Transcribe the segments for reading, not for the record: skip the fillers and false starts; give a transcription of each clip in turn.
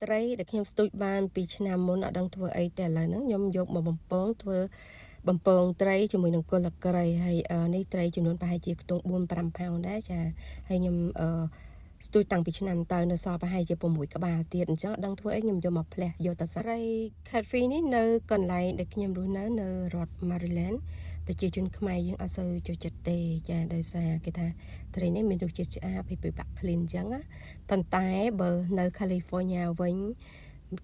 ត្រីដែលខ្ញុំស្ទូចបានពីឆ្នាំមុនអត់ដឹងធ្វើអីតែឥឡូវហ្នឹងខ្ញុំយកមកបំពងធ្វើបំពងត្រីជាមួយនឹងគល់ក្រៃហើយនេះត្រីចំនួនប្រហែលជាខ្ទង់4-5 ផោនដែរចាហើយខ្ញុំស្ទូចតាំងពីឆ្នាំទៅនៅសល់ប្រហែលជា6ក្បាលទៀតអញ្ចឹងអត់ដឹងធ្វើអីខ្ញុំយកមកផ្លែសយកទៅត្រី catfish នេះនៅកន្លែងដែលខ្ញុំរស់នៅរដ្ឋ Maryland ប្រជាជនខ្មែរយើងអត់សូវចូលចិត្តទេចាដោយសារគេថាត្រីនេះមានរសជាតិឆ្អាបហើយពិបាកភ្លៀនអញ្ចឹងណាប៉ុន្តែបើនៅ California វិញ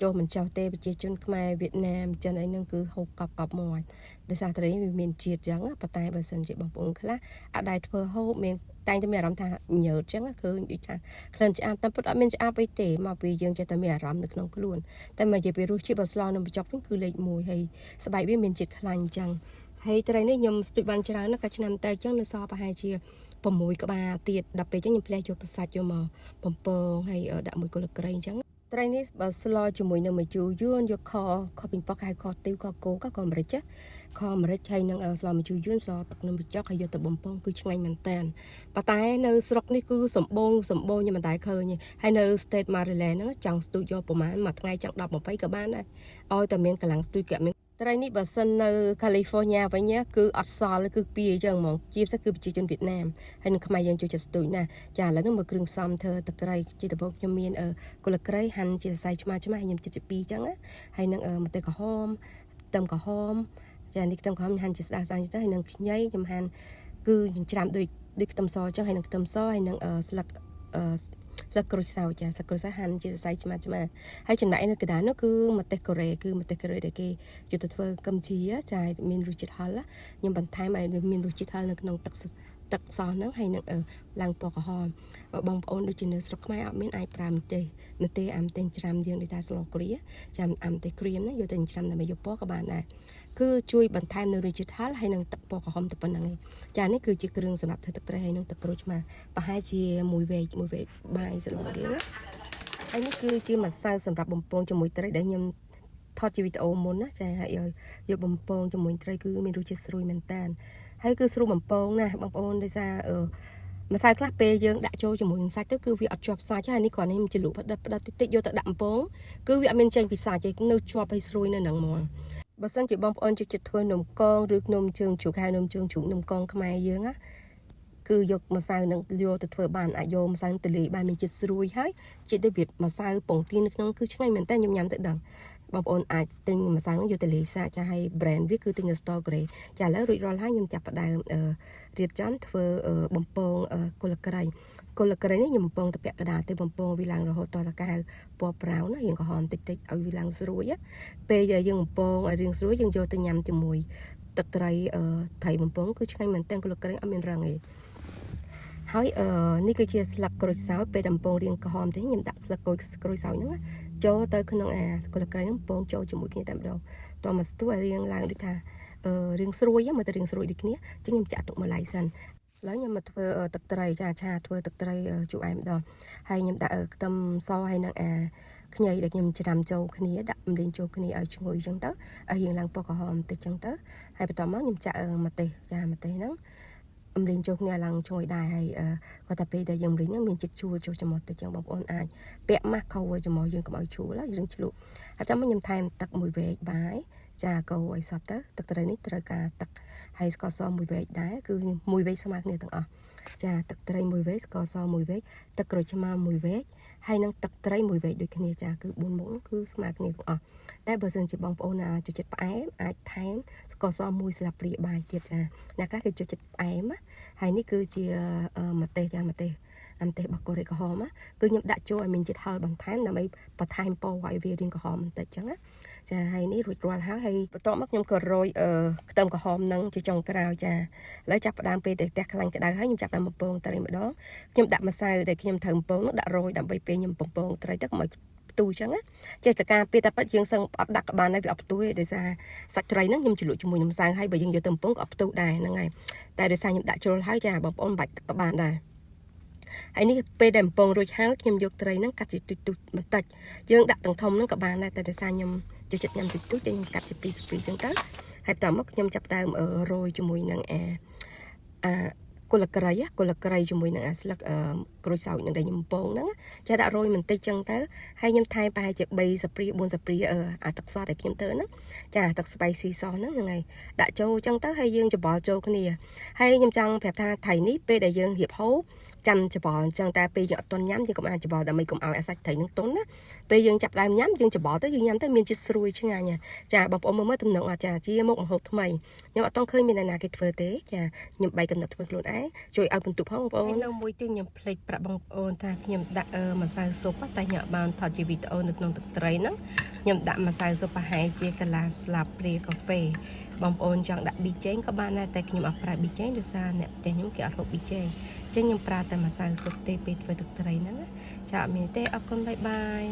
ចូលមិនចោះទេប្រជាជនខ្មែរវៀតណាមចិនអីហ្នឹងគឺហូបកប់មាត់ដោយសារត្រីវាមានជាតិអញ្ចឹងប៉ុន្តែបើសិនជាបងប្អូនខ្លះអត់ដែរធ្វើហូបមានតែងតែមានអារម្មណ៍ថាញើតអញ្ចឹងឃើញដូចថាក្លិនឆ្អាបតែពិតអត់មានឆ្អាបអីទេមកពីយើងចេះតែមានអារម្មណ៍នៅក្នុងខ្លួនតែមកនិយាយពីរសជាតិបើស្លនឹងបញ្ចុកវិញគឺលេខ1ហើយស្បែកវាមានជាតិខ្លាញ់អញ្ចឹងហើយត្រីនេះខ្ញុំស្ទូចបានច្រើនណាស់កាលឆ្នាំតែអញ្ចឹងនៅសល់ប្រហែលជា6ក្បាលទៀតដល់ពេលអញ្ចឹងខ្ញុំផ្លែសយកទៅសាច់យកមកបំពងហើយដាក់មួយគល់ក្រៃអញ្ចឹងត្រីនេះបើស្លជាមួយនឹងម្ជូរយួនយកខពីប៉ោះហៅខទីវខគោខម្រេចខម្រេចហើយនឹងស្លម្ជូរយួនស្លទឹកនឹងបញ្ចុកហើយយកទៅបំពងគឺឆ្ងាញ់មែនតើប៉ុន្តែនៅស្រុកនេះគឺសម្បូរខ្ញុំមិនដែលឃើញហើយនៅ State Maryland ហ្នឹងចង់ស្ទូចយកប្រហែលមួយថ្ងៃចង់10 20ក៏បានដែរឲ្យតែមានកម្លាំងស្ទូចក៏មានត្រីនេះបើសិននៅ California វិញគឺអត់សល់គឺពីអញ្ចឹងហ្មងជាពិសេសគឺប្រជាជនវៀតណាមហើយនឹងខ្មែរយើងចូលចិត្តស្ទូចណាចាឥឡូវនេះមើលគ្រឿងផ្សំធ្វើទឹកត្រីជាដំបូងខ្ញុំមានគល់ក្រៃហាន់ជាសរសៃឆ្មាខ្ញុំចិត្តពីអញ្ចឹងហើយនឹងម្ទេសក្រហមខ្ទឹមក្រហមចានេះខ្ទឹមក្រហមហាន់ជាស្អាតៗទៅហើយនឹងខ្ញីខ្ញុំហាន់គឺច្រាំដូចខ្ទឹមសអញ្ចឹងហើយនឹងខ្ទឹមសហើយនឹងស្លឹកក្រូចសើចចាស្លឹកក្រូចសើចហាន់ជាសរសៃឆ្មាហើយចំណែកនៅកណ្ដាលនោះគឺម្ទេសកូរ៉េដែលគេយកទៅធ្វើគឹមជីចាមានរសជាតិហឹរខ្ញុំបន្ថែមឲ្យមានរសជាតិហឹរនៅក្នុងទឹកសហ្នឹងហើយនឹងឡើងពណ៌ក្រហមបើបងប្អូនដូចជានៅស្រុកខ្មែរអត់មានអាចប្រើម្ទេសអាំទាំងច្រាំយើងដូចថាស្លគ្រាចាំអាំទាំងក្រៀមណាយកទៅច្រាំដើម្បីយកពណ៌ក៏បានដែរគឺជួយបន្ថែមនៅរសជាតិហឹរហើយនឹងទឹកពណ៌ក្រហមទៅប៉ុណ្្នឹងឯងចានេះគឺជាគ្រឿងសម្រាប់ធ្វើទឹកត្រីហើយនឹងទឹកក្រូចឆ្មាប្រហែលជាមួយវែកបាយស្លទៀតណាហើយនេះគឺជាម្សៅសម្រាប់បំពងជាមួយត្រីដែលខ្ញុំថតជាវីដេអូមុនណាចាហើយយកបំពងជាមួយត្រីគឺមានរសជាតិស្រួយមែនតើហើយគឺស្រួលបំពងណាបងប្អូនដោយសារម្សៅខ្លះពេលយើងដាក់ចូលជាមួយនឹងសាច់ទៅគឺវាអត់ជាប់សាច់ហើយនេះគ្រាន់តែខ្ញុំជ្រលក់ផ្ដិតតិចយកទៅដាក់បំពងគឺវាអត់មានចេញពីសាច់ទេនៅជាប់ហើយស្រួយនៅហ្នឹងហ្មងបើសិនជាបងប្អូនចូលចិត្តធ្វើនំកងឬនំជើងជ្រូកហៅនំជើងជ្រូកនំកងខ្មែរយើងណាគឺយកម្សៅនឹងយកទៅធ្វើបានអាចយកម្សៅទៅលេបានមានជាតិស្រួយហើយជាតិដូចវាម្សៅពងទានៅក្នុងគឺឆ្ងាញ់មែនតើខ្ញុំញ៉ាំទៅដឹងបងប្អូនអាចទិញម្សៅហ្នឹងយកទៅលេសាចាហើយ brand វាគឺទិញនៅ store grade ចាឥឡូវរួចរាល់ហើយខ្ញុំចាប់ផ្ដើមរៀបចំធ្វើបំពងគល់ក្រៃនេះខ្ញុំបំពងទៅពាក់កណ្ដាលទៅបំពងវាឡើងរហូតដល់តែកៅពណ៌ប្រៅណាយើងក្រហមតិចឲ្យវាឡើងស្រួយពេលយើងបំពងឲ្យរៀងស្រួយយើងយកទៅញ៉ាំជាមួយទឹកត្រីបំពងគឺឆ្ងាញ់មែនតើគល់ក្រៃអត់មានរឹងទេហើយនេះគឺជាស្លឹកក្រូចសើចពេលដំពងរៀងក្រហមទេខ្ញុំដាក់ស្លឹកក្រូចសើចហ្នឹងចូលទៅក្នុងគល់ក្រៃហ្នឹងពងចូលជាមួយគ្នាតែម្ដងតោះមកស្ទុះឲ្យរៀងឡើងដូចថារៀងស្រួយមើលទៅរៀងស្រួយដូចគ្នាអញ្ចឹងខ្ញុំចាក់ទុកមួយឡៃសិនឥឡូវខ្ញុំមកធ្វើទឹកត្រីឆាធ្វើទឹកត្រីជូរអែមម្ដងហើយខ្ញុំដាក់ខ្ទឹមសហើយនឹងខ្ញីដែលខ្ញុំច្រាំចូលគ្នាដាក់ម្លេងចូលគ្នាឲ្យឈ្ងុយអញ្ចឹងទៅឲ្យរៀងឡើងពណ៌ក្រហមបន្តិចអញ្ចឹងទៅហើយបន្តមកខ្ញុំចាក់ម្ទេសហ្នឹងអំលេងចូលគ្នាឡើងជួយដែរហើយគាត់តែពេលដែលយើងលេងហ្នឹងមានចិត្តជួលចូលចំមកទៅចឹងបងប្អូនអាចពាក់ម៉ាស់ខោចំមកយើងកុំឲ្យជួលយើងជ្លក់ហើយចាំខ្ញុំថែមទឹកមួយវែកបាយចាកោឲ្យសពទៅទឹកត្រីនេះត្រូវការទឹកហើយស្ករសមួយវែកដែរគឺមួយវែកស្មើគ្នាទាំងអស់ចាទឹកត្រីមួយវែកស្ករសមួយវែកទឹកក្រូចឆ្មាមួយវែកហើយនឹងទឹកត្រីមួយវែកដូចគ្នាចាគឺ4មុខគឺស្មើគ្នាទាំងអស់តែបើសិនជាបងប្អូនណាចូលចិត្តផ្អែមអាចថែមស្ករសមួយស្លាបព្រាបាយទៀតចាអ្នកខ្លះគេចូលចិត្តផ្អែមហើយនេះគឺជាម្ទេសរបស់កូរ៉េក្រហមគឺខ្ញុំដាក់ចូលឲ្យមានជាតិហឹរបន្ថែមដើម្បីបន្ថែមពណ៌ឲ្យវារាងក្រហមបន្តិចចឹងណាចាហើយនេះរួចរាល់ហើយបន្ទាប់មកខ្ញុំក៏រោយខ្ទឹមក្រហមនឹងជាចុងក្រោយចាឥឡូវចាប់ផ្ដើមពេលដែលផ្ទះខ្លាញ់ក្ដៅហើយខ្ញុំចាប់ដាក់បំពងត្រីម្ដងខ្ញុំដាក់ម្សៅដែលខ្ញុំត្រូវបំពងនោះដាក់រោយដើម្បីពេលខ្ញុំបំពងត្រីទៅកុំឲ្យផ្ទុះចឹងណាចេះតែការពេលតែប៉ិតយើងសឹងអត់ដាក់ក៏បានដែរវាអត់ផ្ទុះទេដោយសារសាច់ត្រីហ្នឹងខ្ញុំជ្រលក់ជាមួយនឹងម្សៅហើយបើយើងយកទៅបំពងក៏អត់ផ្ទុះដែរហ្នឹងហើយតែដោយសារខ្ញុំដាក់ជ្រុលហើយចាបងប្អូនបាច់ក៏បានដែរហើយនេះពេលដែលបំពងរួចហើយខ្ញុំយកត្រីហ្នឹងកាត់ជាទូចបន្តិចយើងដាក់ទាំងធំហ្នឹងក៏បានដែរតែដោយសារខ្ញុំចូលចិត្តញ៉ាំទូចតែខ្ញុំកាត់ជាពីរចឹងទៅហើយបន្តមកខ្ញុំចាប់ដើមរោយជាមួយនឹង គុលក្រៃជាមួយនឹងអាស្លឹកក្រូចសើចនឹងដែលខ្ញុំពងហ្នឹងចាដាក់រយបន្តិចចឹងទៅហើយខ្ញុំថែមប្រហែលជា3ស្ព្រី4ស្ព្រីអាទឹកសដែលខ្ញុំធ្វើហ្នឹងចាទឹក spicy sauce ហ្នឹងហ្នឹងហើយដាក់ចូលចឹងទៅហើយយើងច្របល់ចូលគ្នាហើយខ្ញុំចង់ប្រាប់ថាថៃនេះពេលដែលយើងរៀបហូបចាំច្របល់អញ្ចឹងតែពេលយើងអត់ទាន់ញ៉ាំយើងកុំអាចច្របល់ដើម្បីកុំឲ្យអាសាច់ត្រីនឹងទន់ណាពេលយើងចាប់ដើមញ៉ាំយើងច្របល់ទៅយើងញ៉ាំទៅមានជាតិស្រួយឆ្ងាញ់ចាបងប្អូនមើលទំនងចាជាមុខម្ហូបថ្មីខ្ញុំអត់ទាន់ឃើញមានអ្នកណាគេធ្វើទេចាខ្ញុំបែកកំណត់ធ្វើខ្លួនឯងជួយឲ្យបន្ទប់ផងបងប្អូននៅមួយទៀតខ្ញុំភ្លេចប្រាប់បងប្អូនថាខ្ញុំដាក់ម្សៅស៊ុបតែខ្ញុំបានថតជាវីដេអូនៅក្នុងទឹកត្រីហ្នឹងខ្ញុំដាក់ម្សៅស៊ុបប្រហែលជាកន្លះស្លាបព្រាកាហ្វេបងប្អូនចង់ដាក់ប៊ីចេងក៏បានដែរតែខ្ញុំអត់ប្រើប៊ីចេងដោយសារអ្នកផ្ទះខ្ញុំគេអត់ហូបប៊ីចេងអញ្ចឹងខ្ញុំប្រើតែម្សៅស៊ុបទេពេលធ្វើទឹកត្រីហ្នឹងចាអត់មានទេអរគុណបាយបាយ